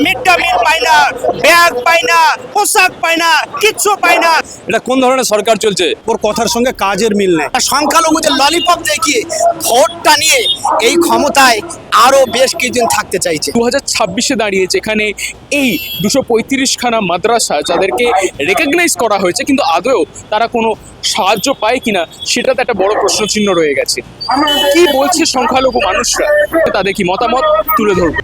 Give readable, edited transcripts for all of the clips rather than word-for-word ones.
Mid day meal পায় না, bag পায় না, পোশাক পায় না, কিচ্ছু পায় না। এটা কোন ধরনের সরকার চলছে? ওর কথার সঙ্গে কাজের মিল নেই। সংখ্যালঘুদের ললিপপ দেখিয়ে ভোটটা নিয়ে এই ক্ষমতায় আরো বেশ কিছুদিন থাকতে চাইছে। 2026-এ দাঁড়িয়ে যেখানে এই 235খানা মাদ্রাসা যাদেরকে রেকগনাইজ করা হয়েছে, কিন্তু আদৌ তারা কোনো সাহায্য পায় কিনা সেটাতে একটা বড় প্রশ্নচিহ্ন রয়ে গেছে। কি বলছে সংখ্যালঘু মানুষরা, তাদের কি মতামত তুলে ধরবো।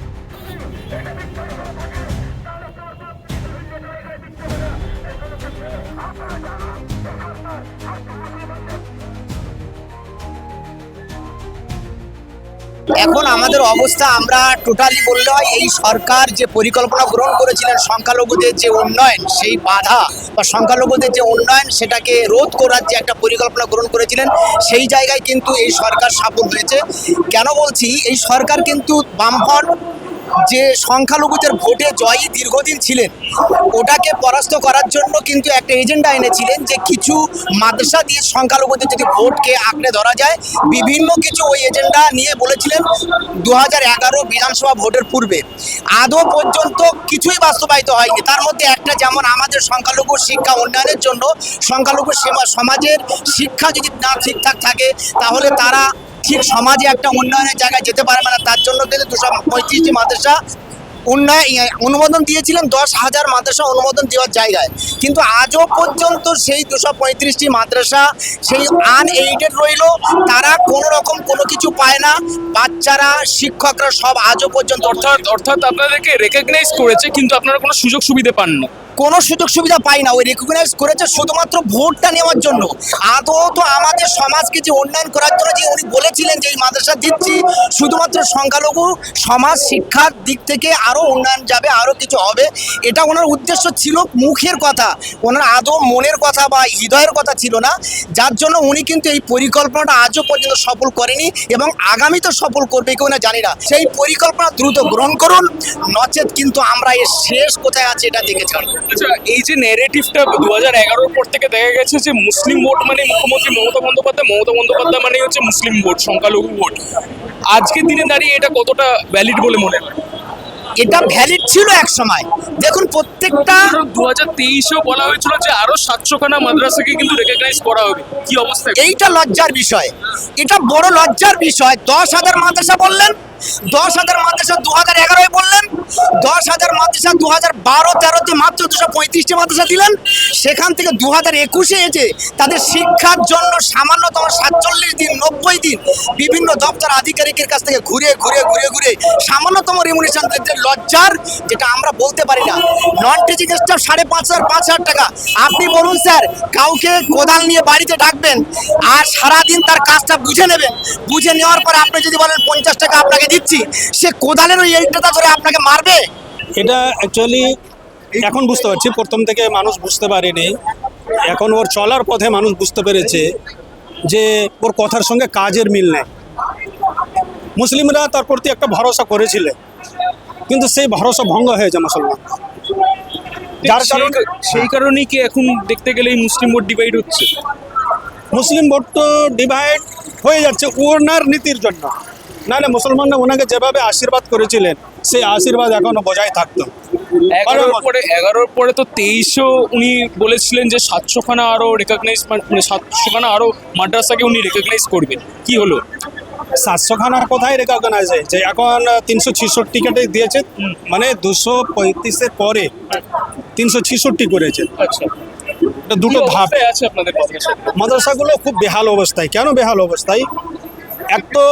এখন আমাদের অবস্থা আমরা টোটালি বললে হয়, এই সরকার যে পরিকল্পনা গ্রহণ করেছিলেন সংখ্যালঘুদের যে উন্নয়ন, সেই বাধা বা সংখ্যালঘুদের যে উন্নয়ন সেটাকে রোধ করার যে একটা পরিকল্পনা গ্রহণ করেছিলেন, সেই জায়গায় কিন্তু এই সরকার সফল হয়েছে। কেন বলছি, এই সরকার কিন্তু বামফ্রন্ট যে সংখ্যালঘুদের ভোটে জয়ী দীর্ঘদিন ছিলেন, ওটাকে পরাস্ত করার জন্য কিন্তু একটা এজেন্ডা এনেছিলেন যে কিছু মাদ্রাসা দিয়ে সংখ্যালঘুদের যদি ভোটকে আঁকড়ে ধরা যায়, বিভিন্ন কিছু ওই এজেন্ডা নিয়ে বলেছিলেন 2011 বিধানসভা ভোটের পূর্বে। আদৌ পর্যন্ত কিছুই বাস্তবায়িত হয়নি। তার মধ্যে একটা, যেমন আমাদের সংখ্যালঘু শিক্ষা উন্নয়নের জন্য সংখ্যালঘু সমাজের শিক্ষা যদি না ঠিকঠাক থাকে, তাহলে তারা ঠিক সমাজে একটা উন্নয়নের জায়গায় যেতে পারবে না। তার জন্য কিন্তু 235টি মাদ্রাসা অনুমোদন দিয়েছিলেন, 10,000 মাদ্রাসা অনুমোদন দেওয়ার জায়গায়। কিন্তু আজও পর্যন্ত সেই 235টি মাদ্রাসা সেই আনএইডেড রইল, তারা কোনো রকম কোনো কিছু পায় না। বাচ্চারা, শিক্ষকরা সব আজও পর্যন্ত অর্থাৎ আপনাদেরকে রেকগনাইজ করেছে, কিন্তু আপনারা কোনো সুযোগ সুবিধা পান না। কোনো সুযোগ সুবিধা পাই না। ওই রেকগনাইজ করেছে শুধুমাত্র ভোটটা নেওয়ার জন্য। আদৌ তো আমাদের সমাজকে যে উন্নয়ন করার জন্য যে উনি বলেছিলেন যে এই মাদ্রাসা দিচ্ছি, শুধুমাত্র সংখ্যালঘু সমাজ শিক্ষার দিক থেকে আরও উন্নয়ন যাবে, আরও কিছু হবে, এটা ওনার উদ্দেশ্য ছিল। মুখের কথা, ওনার আদৌ মনের কথা বা হৃদয়ের কথা ছিল না, যার জন্য উনি কিন্তু এই পরিকল্পনাটা আজও পর্যন্ত সফল করেনি এবং আগামীতে সফল করবে কেউ না জানি না। সেই পরিকল্পনা দ্রুত গ্রহণ করুন, নচেত কিন্তু আমরা এর শেষ কোথায় আছে এটা দেখে ছাড়ব। আচ্ছা, এই যে ন্যারেটিভটা 2011-র পর থেকে দেখা গেছে যে মুসলিম ভোট মানে মুখ্যমন্ত্রী মমতা বন্দ্যোপাধ্যায় মানে হচ্ছে মুসলিম ভোট, সংখ্যালঘু ভোট, আজকের দিনে দাঁড়িয়ে এটা কতটা ভ্যালিড বলে মনে হয়? এটা ভ্যালিড ছিল এক সময়। দেখুন, প্রত্যেকটা 2023-এও বলা হয়েছিল যে আরো 700খানা মাদ্রাসাকে কিন্তু রেকগনাইজ করা হবে। কি অবস্থা? এইটা লজ্জার বিষয়, এটা বড় লজ্জার বিষয়। 10,000 মাদ্রাসা বললেন, 10,000 মাদ্রাসা 2011-এ বললেন, 10,000 মাদ্রাসা 2012-13-তে মাত্র 235টি মাদ্রাসা দিলেন। সেখান থেকে 2021-এ এসে তাদের শিক্ষার জন্য সামান্যতম 47 দিন 90 দিন বিভিন্ন দপ্তর আধিকারিকের কাছ থেকে ঘুরে সামান্যতম রেমুনেশন দিতে লজ্জার, যেটা আমরা বলতে পারি না। নন টিচিং স্টাফ 5,500 টাকা। আপনি বলুন স্যার, কাউকে কোদাল নিয়ে বাড়িতে ডাকবেন আর সারাদিন তার কাজটা বুঝে নেবেন, বুঝে নেওয়ার পরে আপনি যদি বলেন 50 টাকা আপনাকে দিচ্ছি, সে কোদালের ওই এইটা ধরে আপনাকে মারবে। এটা অ্যাকচুয়ালি এখন বুঝতে পারছি, প্রথম থেকে মানুষ বুঝতে পারেনি। এখন ওর চলার পথে মানুষ বুঝতে পেরেছে যে ওর কথার সঙ্গে কাজের মিল নেই। মুসলিমরা তার প্রতি একটা ভরসা করেছিলেন, কিন্তু সেই ভরসা ভঙ্গ হয়েছে মুসলমান। যার কারণে সেই কারণেই কি এখন দেখতে গেলে এই মুসলিম ভোট ডিভাইড হচ্ছে? মুসলিম ভোট তো ডিভাইড হয়ে যাচ্ছে ওনার নীতির জন্য। নাহলে মুসলমানরা ওনাকে যেভাবে আশীর্বাদ করেছিলেন, সেই আশীর্বাদ এখনো বজায় থাকতো। 11-র পরে তো 23-ও উনি বলেছিলেন যে 700খানা আরো রেকগনাইজ, মানে 700খানা আরো মাদ্রাসাকে উনি রেকগনাইজ করবেন। কি হলো? 700খানার কোথায় রেকগনাইজ হয়েছে? এখন 366 কেটে দিয়েছে, মানে 235-এর পরে 366 করেছে। আচ্ছা, দুটো ধাপ আছে আপনাদের মাদ্রাসা। মাদ্রাসাগুলো খুব বেহাল অবস্থায়। কেন বেহাল অবস্থায়? এক তো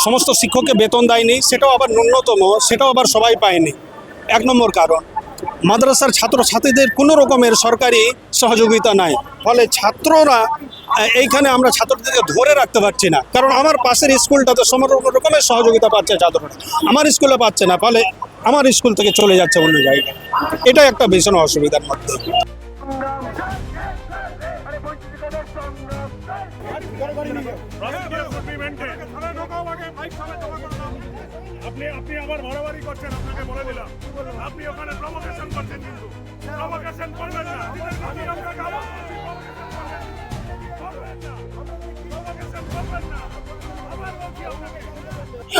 সমস্ত শিক্ষককে বেতন দেয়নি, সেটাও আবার ন্যূনতম, সেটাও আবার সবাই পায়নি। 1 নম্বর কারণ, মাদ্রাসার ছাত্রছাত্রীদের কোনো রকমের সরকারি সহযোগিতা নাই। ফলে ছাত্ররা এইখানে আমরা ছাত্রদেরকে ধরে রাখতে পারছি না। কারণ আমার পাশের স্কুলটাতে সমস্ত রকমের সহযোগিতা পাচ্ছে ছাত্ররা, আমার স্কুলে পাচ্ছে না। ফলে আমার স্কুল থেকে চলে যাচ্ছে অন্য জায়গায়। এটা একটা ভীষণ অসুবিধার মধ্যে। আপনি আবার মারামারি করছেন, আপনাকে বলে দিলাম। আপনি ওখানে প্রভোকেশন করছেন, কিন্তু প্রভোকেশন করবেন না। আমি আপনাকে আবার প্রভোকেশন করবেন না, প্রভোকেশন করবেন না। আবার বলছি আপনাকে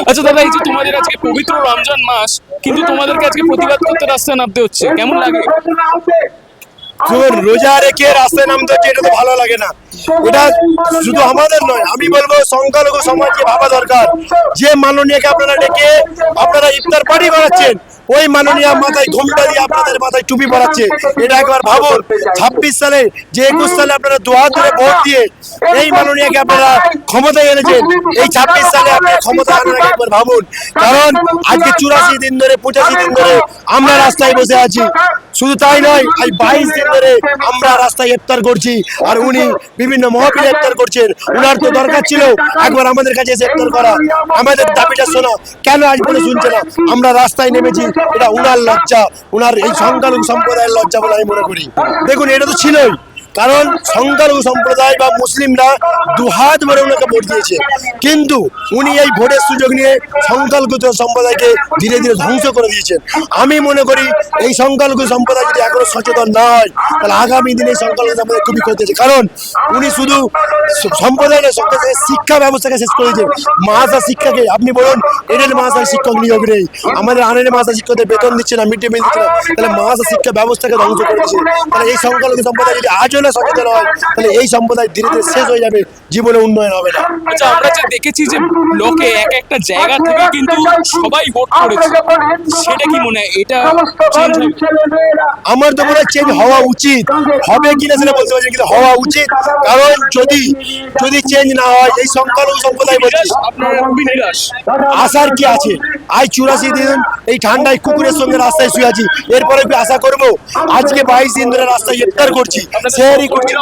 আচ্ছা দাদা, এই যে তোমাদের আজকে পবিত্র রমজান মাস, কিন্তু তোমাদেরকে আজকে প্রতিবাদ করতে রাস্তায় নামতে হচ্ছে, কেমন লাগে? রোজা রেখে রাস্তায় নামতে হচ্ছে, এটা তো ভালো লাগে না। এটা শুধু আমাদের নয়, আমি বলবো সংখ্যালঘু সমাজকে ভাবা দরকার। যে মাননীয়কে আপনারা ডেকে আপনারা ইফতার পার্টি করাচ্ছেন, ওই মাননীয় মাথায় ঘোমটা দিয়ে আপনাদের মাথায় টুপি পরাচ্ছে। এটা একবার ভাবুন, 26 সালে যে 21 সালে আপনারা দুহাত ধরে ভোট দিয়ে এই মাননীয়কে আপনারা ক্ষমতায় এনেছেন, এই 26 সালে আপনারা ক্ষমতা আনার আগে একবার ভাবুন। কারণ আজকে 84 দিন ধরে 85 দিন ধরে আমরা রাস্তায় বসে আছি। শুধু তাই নয়, এই 22 দিন ধরে আমরা রাস্তায় ইফতার করছি, আর উনি বিভিন্ন মহফিলে ইফতার করছেন। উনার তো দরকার ছিল একবার আমাদের কাছে এসে ইফতার করা, আমাদের দাবিটা শোনা। কেন আজ বলে শুনছে না? আমরা রাস্তায় নেমেছি, এটা উনার লজ্জা, উনার এই সংখ্যালঘু সম্প্রদায়ের লজ্জা বলে আমি মনে করি। দেখুন, এটা তো ছিলই, কারণ সংখ্যালঘু সম্প্রদায় বা মুসলিমরা দুহাত ভরে ওনাকে ভোট দিয়েছে, কিন্তু উনি এই ভোটের সুযোগ নিয়ে সংখ্যালঘু সম্প্রদায়কে ধীরে ধীরে ধ্বংস করে দিয়েছেন। আমি মনে করি এই সংখ্যালঘু সম্প্রদায় যদি এখনো সচেতন না হয়, তাহলে আগামী দিনে এই সংখ্যালঘু সম্প্রদায় খুবই ক্ষতি হচ্ছে। কারণ উনি শুধু সম্প্রদায়ের শিক্ষা ব্যবস্থাকে শেষ করে দিয়েছেন। মাদ্রাসা শিক্ষাকে আপনি বলুন, এডেড মাদ্রাসার শিক্ষক নিয়োগ নেই, আমাদের আনএড মাদ্রাসা শিক্ষকদের বেতন দিচ্ছে না, মিড ডে মিল দিচ্ছে না, তাহলে মাদ্রাসা শিক্ষা ব্যবস্থাকে ধ্বংস করে দিচ্ছে। তাহলে এই সংখ্যালঘু সম্প্রদায় যদি আজও না সচেতন হয়, তাহলে এই সম্প্রদায় ধীরে ধীরে শেষ হয়ে যাবে, জীবনে উন্নয়ন হবে না। আচ্ছা, আমরা যে দেখেছি যে লোকে এক একটা জায়গা থেকে কিন্তু সবাই ভোট করেছে, সেটা কি মনে হয় এটা চেঞ্জ হবে? আমার তো মনে হয় চেঞ্জ হওয়া উচিত, হবে কিনা সেটা বলতে পারছি, কিন্তু হওয়া উচিত। কারণ যদি চেঞ্জ না হয়, এই সংখ্যালঘু সম্প্রদায় বলছি, আপনার নিরাশ আশার কি আছে? আজ 84 দিন এই ঠান্ডায় কুকুরের সঙ্গে রাস্তায় শুয়ে আছি, এরপরে কি আশা করবো? আজকে 22 দিন ধরে রাস্তায় ইফতার করছি, সেহরি করছি।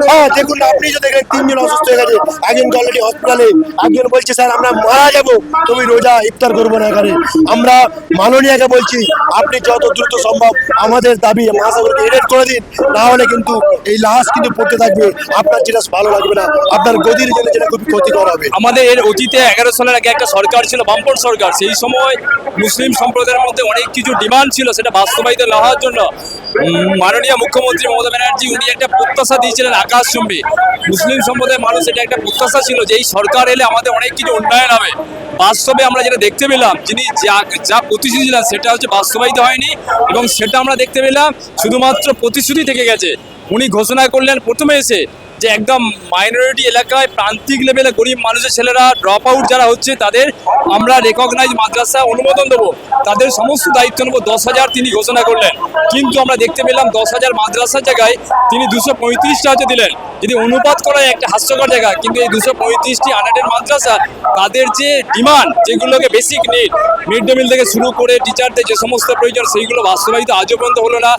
হ্যাঁ, দেখুন না, আপনি যে দেখলেন 3 জন অসুস্থ হয়ে গেছে, একজন অলরেডি হসপিটালে, একজন বলছে স্যার আমরা মারা যাবো, তুমি রোজা ইফতার করবো না এখানে। আমরা মাননীয়কে বলছি, আপনি যত দ্রুত সম্ভব আমাদের দাবি মাদ্রাসাগুলোকে এডিট করে দিন, না হলে কিন্তু এই লাশ কিন্তু পড়তে থাকবে, আপনার যেটা ভালো লাগবে না, আপনার গদির জন্য যেটা খুবই ক্ষতিকর হবে। আমাদের এর অতীতে 11 সালের আগে একটা সরকার ছিল, বামপন সরকার। সেই সময় মুসলিম সম্প্রদায়ের মধ্যে অনেক কিছু ডিমান্ড ছিল, সেটা বাস্তবায়িত না হওয়ার জন্য মাননীয় মুখ্যমন্ত্রী মমতা ব্যানার্জি উনি একটা প্রত্যাশা দিয়েছিলেন আকাশচুম্বী। মুসলিম সম্প্রদায়ের মানুষ এটা একটা প্রত্যাশা ছিল যে এই সরকার এলে আমাদের অনেক কিছু উন্নয়ন হবে। বাস্তবে আমরা যেটা দেখতে পেলাম, যিনি যা প্রতিশ্রুতি ছিলেন সেটা হচ্ছে বাস্তবায়িত হয়নি, এবং সেটা আমরা দেখতে পেলাম শুধুমাত্র প্রতিশ্রুতি থেকে গেছে। উনি ঘোষণা করলেন প্রথমে এসে যে একদম মাইনরিটি এলাকায় প্রান্তিক লেভেলে গরিব মানুষের ছেলেরা ড্রপ আউট যারা হচ্ছে তাদের আমরা রেকগনাইজ মাদ্রাসা অনুমোদন দেবো, তাদের সমস্ত দায়িত্ব নেবো। 10,000 তিনি ঘোষণা করলেন, কিন্তু আমরা দেখতে পেলাম 10,000 মাদ্রাসার জায়গায় তিনি 235টা হচ্ছে দিলেন। যদি অনুপাত করা একটা হাস্যকর জায়গা, কিন্তু এই 235টি আনএডেড মাদ্রাসা তাদের যে ডিমান্ড, যেগুলোকে basic need, mid day meal থেকে শুরু করে টিচারদের যে সমস্ত প্রয়োজন, সেইগুলো বাস্তবায়িত আজও পর্যন্ত হলো না।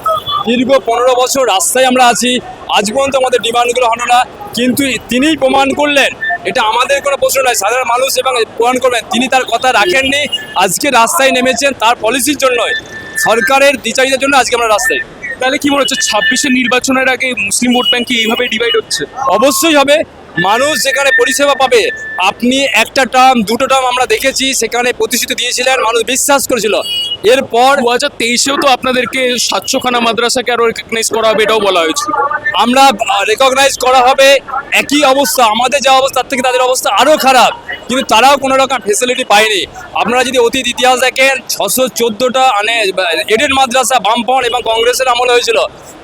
দীর্ঘ 15 বছর রাস্তায় আমরা আছি, আজ পর্যন্ত আমাদের ডিমান্ডগুলো হলো না। কিন্তু তিনিই প্রমাণ করলেন, এটা আমাদের কোনো প্রশ্ন নয়, সাধারণ মানুষ এবং প্রমাণ করবেন তিনি তার কথা রাখেননি। আজকে রাস্তায় নেমেছেন তার পলিসির জন্যই, সরকারের দ্বিচারিতার জন্য আজকে আমরা রাস্তায়। তাহলে কি মনে হচ্ছে 26-এর নির্বাচনের আগে মুসলিম ভোট ব্যাংক কি এইভাবে ডিভাইড হচ্ছে? অবশ্যই হবে। মানুষ যেখানে পরিষেবা পাবে, আপনি একটা টার্ম দুটো টার্ম আমরা দেখেছি, সেখানে প্রতিশ্রুতি দিয়েছিলেন, মানুষ বিশ্বাস করেছিল। এরপর 2023-এও তো আপনাদেরকে 700খানা মাদ্রাসাকে আরো রেকগনাইজ করা হবে, এটাও বলা হয়েছে। আমরা রেকগনাইজ করা হবে, একই অবস্থা, আমাদের যা অবস্থা তার থেকে তাদের অবস্থা আরও খারাপ, কিন্তু তারাও কোনো রকম ফেসিলিটি পায়নি। আপনারা যদি অতীত ইতিহাস দেখেন, 614টা এডেড মাদ্রাসা বামপন এবং কংগ্রেসের আমলে হয়েছিল।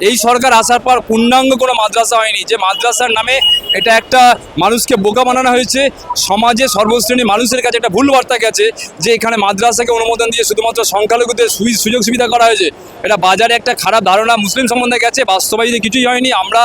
এই সরকার আসার পর পূর্ণাঙ্গ কোনো মাদ্রাসা হয়নি, যে মাদ্রাসার নামে এটা একটা মানুষকে বোকা বানানো হয়েছে। সমাজে সর্বশ্রেণী মানুষের কাছে একটা ভুল বার্তা গেছে যে এখানে মাদ্রাসাকে অনুমোদন দিয়ে শুধুমাত্র সংখ্যালঘুদের সুযোগ সুবিধা করা হয়েছে। এটা বাজারে একটা খারাপ ধারণা মুসলিম সম্বন্ধে গেছে, বাস্তবায়িত কিছুই হয়নি। আমরা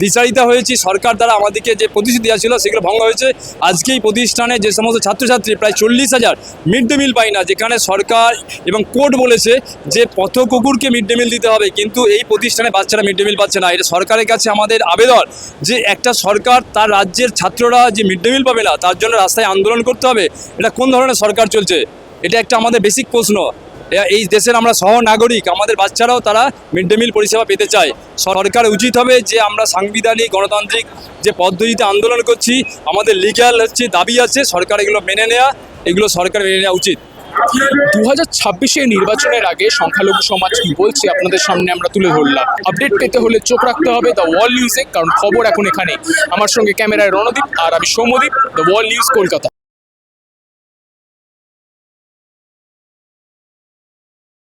দ্বিচারিতা হয়েছি, সরকার দ্বারা আমাদেরকে যে প্রতিশ্রুতি দেওয়া ছিল সেগুলো ভঙ্গ হয়েছে। আজকে এই প্রতিষ্ঠানে যে সমস্ত ছাত্রছাত্রী প্রায় 40,000 মিড ডে মিল পায় না, যেখানে সরকার এবং কোর্ট বলেছে যে পথ কুকুরকে মিড ডে মিল দিতে হবে, কিন্তু এই প্রতিষ্ঠানে বাচ্চারা মিড ডে মিল পাচ্ছে না। এটা সরকারের কাছে আমাদের আবেদন যে একটা সরকার তার রাজ্যের ছাত্ররা যে মিড ডে মিল পাবে না তার জন্য রাস্তায় আন্দোলন করতে হবে, এটা কোন ধরনের সরকার চলছে? এটা একটা আমাদের বেসিক প্রশ্ন। এই দেশের আমরা সহ নাগরিক, আমাদের বাচ্চারাও তারা মিড ডে মিল পরিষেবা পেতে চায়। সরকার উচিত হবে যে আমরা সাংবিধানিক গণতান্ত্রিক যে পদ্ধতিতে আন্দোলন করছি, আমাদের লিগ্যাল হচ্ছে দাবি আছে, সরকার এগুলো মেনে নেওয়া, এগুলো সরকার মেনে নেওয়া উচিত। 2026-এর নির্বাচনের আগে সংখ্যালঘু সমাজ কি বলছে আপনাদের সামনে আমরা তুলে ধরলাম। আপডেট পেতে হলে চোখ রাখতে হবে দ্য ওয়ার্ল্ড নিউজে, কারণ খবর এখন এখানে। আমার সঙ্গে ক্যামেরায় রণদীপ আর আমি Soumyadip, the world news, Kolkata.